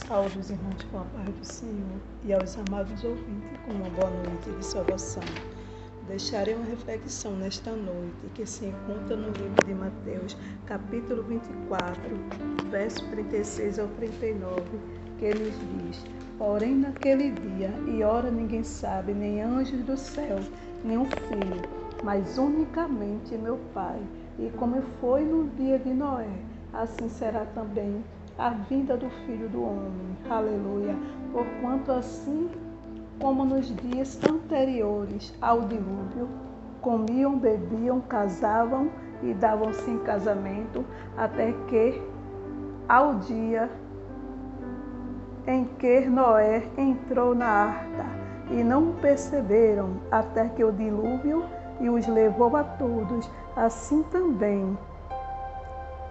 Saúde os irmãos com a paz do Senhor e aos amados ouvintes com uma boa noite de salvação. Deixarei uma reflexão nesta noite que se encontra no livro de Mateus, capítulo 24, verso 36 ao 39, que nos diz: Porém, naquele dia e hora ninguém sabe, nem anjos do céu, nem o Filho, mas unicamente meu Pai. E como foi no dia de Noé, assim será também a vinda do Filho do Homem. Aleluia. Porquanto assim como nos dias anteriores ao dilúvio, comiam, bebiam, casavam e davam-se em casamento, até que ao dia em que Noé entrou na arca, e não perceberam até que o dilúvio e os levou a todos, assim também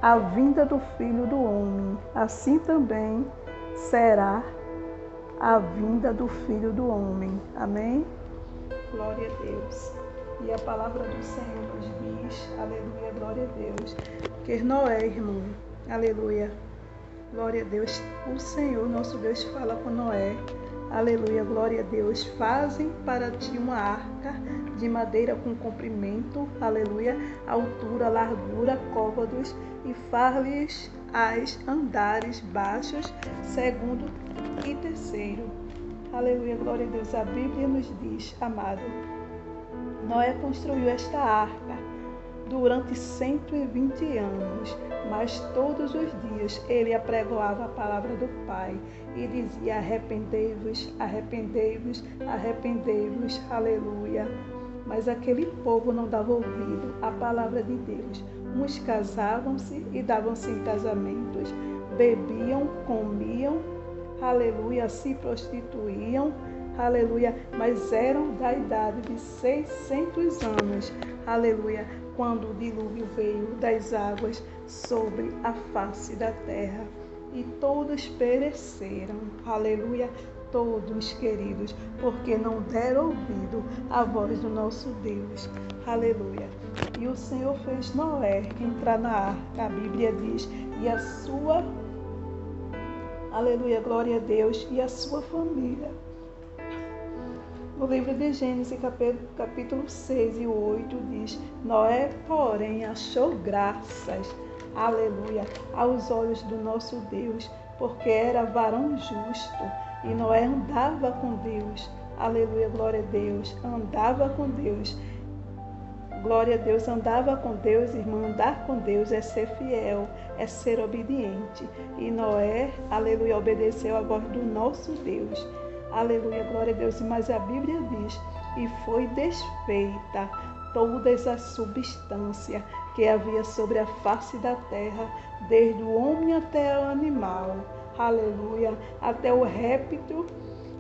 a vinda do Filho do Homem, assim também será a vinda do Filho do Homem. Amém? Glória a Deus. E a palavra do Senhor nos diz, aleluia, glória a Deus, que Noé, irmão, aleluia, glória a Deus, o Senhor, nosso Deus, fala com Noé, aleluia, glória a Deus, fazem para ti uma arca de madeira com comprimento, aleluia, altura, largura, côvados, e far-lhes as andares baixos, segundo e terceiro. Aleluia, glória a Deus. A Bíblia nos diz, amado, Noé construiu esta arca durante 120 anos, mas todos os dias ele apregoava a palavra do Pai e dizia: arrependei-vos, arrependei-vos, arrependei-vos, aleluia. Mas aquele povo não dava ouvido à palavra de Deus. Uns casavam-se e davam-se em casamentos, bebiam, comiam, aleluia, se prostituíam, aleluia, mas eram da idade de 600 anos, aleluia, quando o dilúvio veio das águas sobre a face da terra, e todos pereceram, aleluia, todos, queridos, porque não deram ouvido à voz do nosso Deus, aleluia. E o Senhor fez Noé entrar na arca, a Bíblia diz, e a sua, aleluia, glória a Deus, e a sua família. No livro de Gênesis, capítulo 6 e 8, diz: Noé, porém, achou graças, aleluia, aos olhos do nosso Deus, porque era varão justo, e Noé andava com Deus, aleluia, glória a Deus, andava com Deus. Glória a Deus, andava com Deus, irmão, andar com Deus é ser fiel, é ser obediente. E Noé, aleluia, obedeceu a voz do nosso Deus. Aleluia, glória a Deus. Mas a Bíblia diz, e foi desfeita toda essa substância que havia sobre a face da terra, desde o homem até o animal, aleluia, até o réptil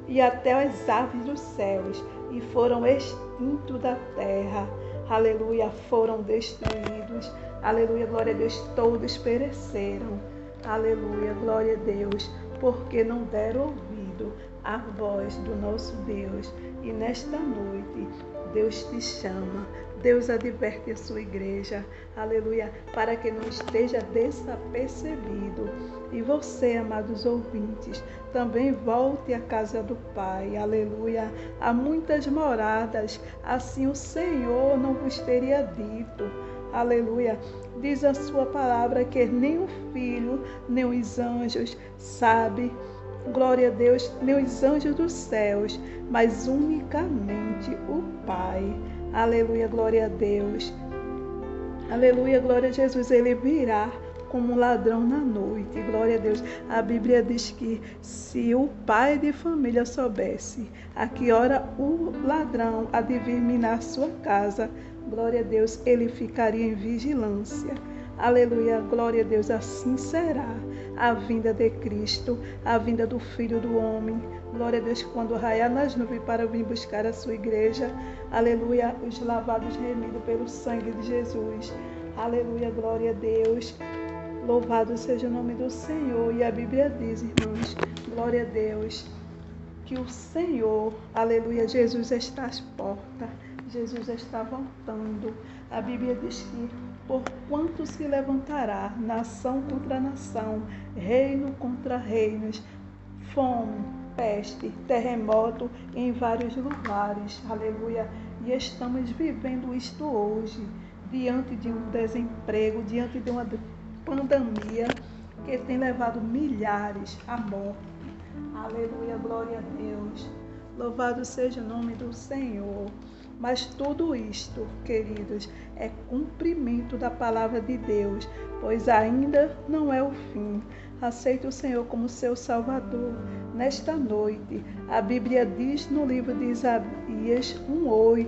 e até as aves dos céus, e foram extintos da terra. Aleluia, foram destruídos. Aleluia, glória a Deus, todos pereceram. Aleluia, glória a Deus, porque não deram ouvido à voz do nosso Deus. E nesta noite, Deus te chama, Deus adverte a sua igreja, aleluia, para que não esteja desapercebido. E você, amados ouvintes, também volte à casa do Pai, aleluia. Há muitas moradas, assim o Senhor não vos teria dito, aleluia. Diz a sua palavra que nem o Filho, nem os anjos sabe, glória a Deus, nem os anjos dos céus, mas unicamente o Pai. Aleluia, glória a Deus. Aleluia, glória a Jesus. Ele virá como um ladrão na noite. Glória a Deus. A Bíblia diz que se o pai de família soubesse a que hora o ladrão há de vir minar sua casa, glória a Deus, ele ficaria em vigilância. Aleluia, glória a Deus, assim será a vinda de Cristo, a vinda do Filho do Homem. Glória a Deus, quando raiar nas nuvens para vir buscar a sua igreja. Aleluia, os lavados remidos pelo sangue de Jesus. Aleluia, glória a Deus. Louvado seja o nome do Senhor. E a Bíblia diz, irmãos, glória a Deus, que o Senhor, aleluia, Jesus está às portas. Jesus está voltando. A Bíblia diz que porquanto se levantará nação contra nação, reino contra reinos, fome, peste, terremoto em vários lugares, aleluia, e estamos vivendo isto hoje, diante de um desemprego, diante de uma pandemia que tem levado milhares à morte, aleluia, glória a Deus, louvado seja o nome do Senhor. Mas tudo isto, queridos, é cumprimento da palavra de Deus, pois ainda não é o fim. Aceite o Senhor como seu Salvador. Nesta noite, a Bíblia diz no livro de Isaías 1:8,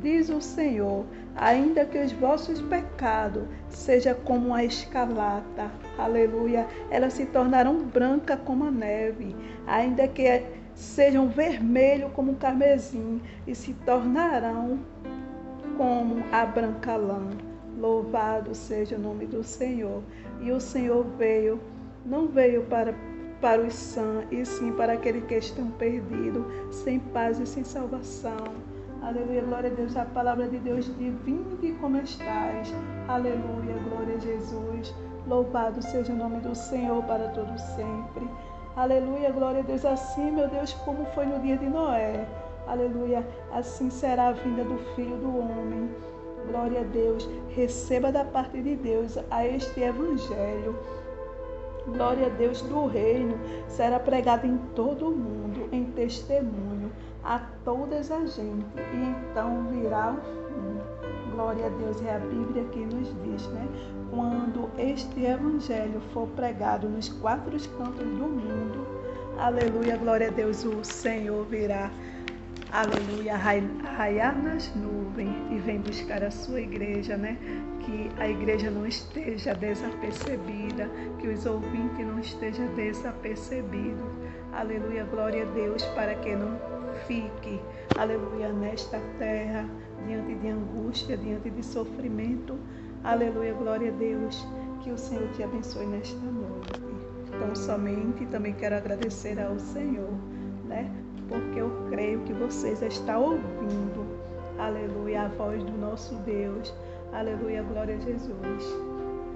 diz o Senhor: ainda que os vossos pecados sejam como a escarlata, aleluia, elas se tornarão brancas como a neve, ainda que sejam vermelhos como o carmesim e se tornarão como a branca lã. Louvado seja o nome do Senhor. E o Senhor não veio para os sãos, e sim para aqueles que estão perdidos, sem paz e sem salvação. Aleluia, glória a Deus. A palavra de Deus diz: vinde como estás. Aleluia, glória a Jesus. Louvado seja o nome do Senhor para todo sempre. Aleluia, glória a Deus. Assim, meu Deus, como foi no dia de Noé. Aleluia, assim será a vinda do Filho do Homem. Glória a Deus. Receba da parte de Deus a este evangelho. Glória a Deus, do reino será pregado em todo o mundo, em testemunho a todas as gente, e então virá o fim. Glória a Deus, é a Bíblia que nos diz, né? Quando este evangelho for pregado nos 4 cantos do mundo, aleluia, glória a Deus, o Senhor virá, aleluia, raiar nas nuvens e vem buscar a sua igreja, né? Que a igreja não esteja desapercebida, que os ouvintes não estejam desapercebidos, aleluia, glória a Deus, para que não fique, aleluia, nesta terra, diante de angústia, diante de sofrimento, aleluia, glória a Deus, que o Senhor te abençoe nesta noite. Então, somente também quero agradecer ao Senhor, né? Porque eu creio que vocês estão ouvindo, aleluia, a voz do nosso Deus, aleluia, glória a Jesus.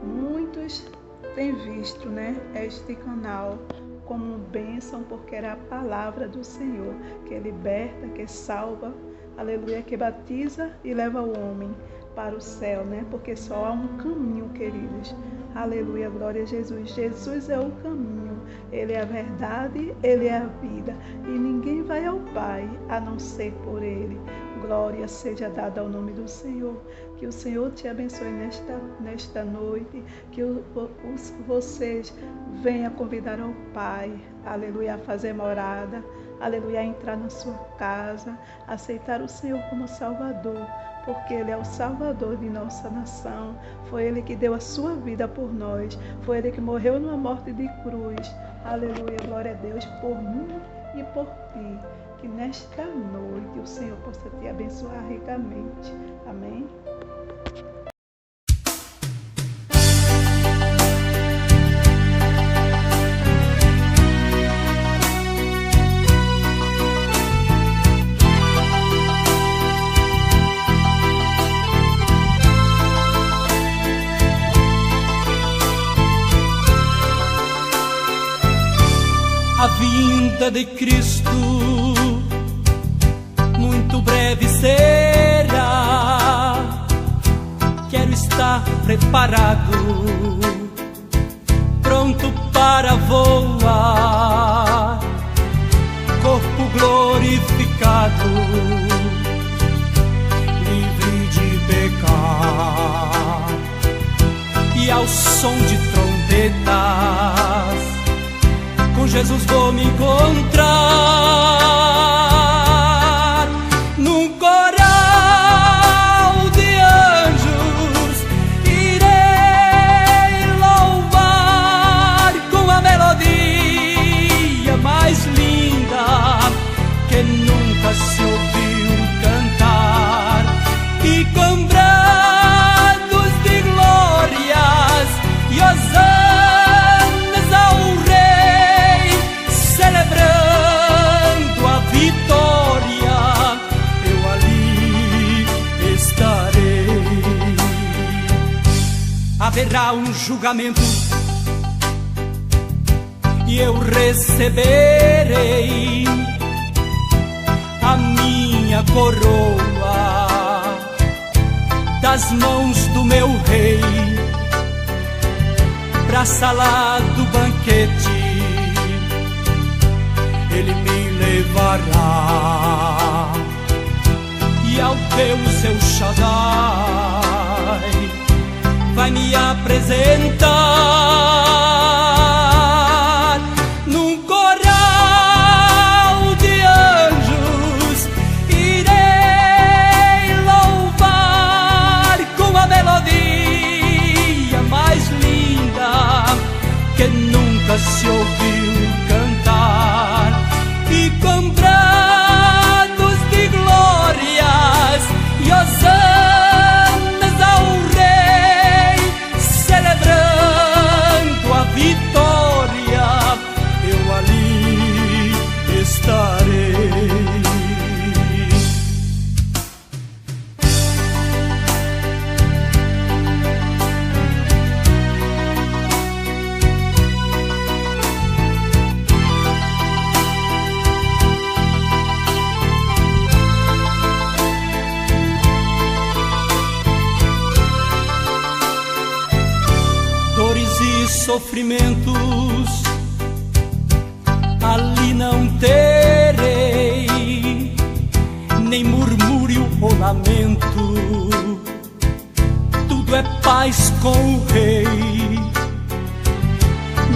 Muitos têm visto, né, este canal como bênção, porque era a palavra do Senhor, que liberta, que salva, aleluia, que batiza e leva o homem para o céu, né? Porque só há um caminho, queridos. Aleluia, glória a Jesus. Jesus é o caminho, Ele é a verdade, Ele é a vida. E ninguém vai ao Pai a não ser por Ele. Glória seja dada ao nome do Senhor. Que o Senhor te abençoe nesta noite. Que vocês venham convidar ao Pai, aleluia, a fazer morada, aleluia, a entrar na sua casa, aceitar o Senhor como Salvador, porque Ele é o Salvador de nossa nação. Foi Ele que deu a sua vida por nós. Foi Ele que morreu numa morte de cruz. Aleluia, glória a Deus, por mim e por ti. Que nesta noite o Senhor possa te abençoar ricamente. Amém? A vinda de Cristo muito breve será. Quero estar preparado, pronto para voar, corpo glorificado, livre de pecar, e ao som de trompetas com Jesus vou me encontrar num coral de anjos. Irei louvar com a melodia mais linda que nunca se ouviu cantar, e com brados de glórias e hosannas celebrando a vitória, eu ali estarei. Haverá um julgamento e eu receberei a minha coroa das mãos do meu rei, pra sala do banquete ele me levará, e ao Deus El Shaddai vai me apresentar num coral de anjos. Irei louvar com a melodia mais linda que nunca se ouviu cantar, e com brados de glórias e hosanas ao Rei, celebrando a vitória, eu ali estarei. Sofrimentos ali não terei, nem murmúrio ou lamento, tudo é paz com o Rei.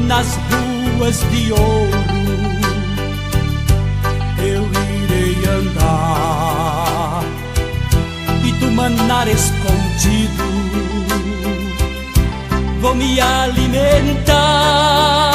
Nas ruas de ouro eu irei andar, e do manar escondido vou me alimentar.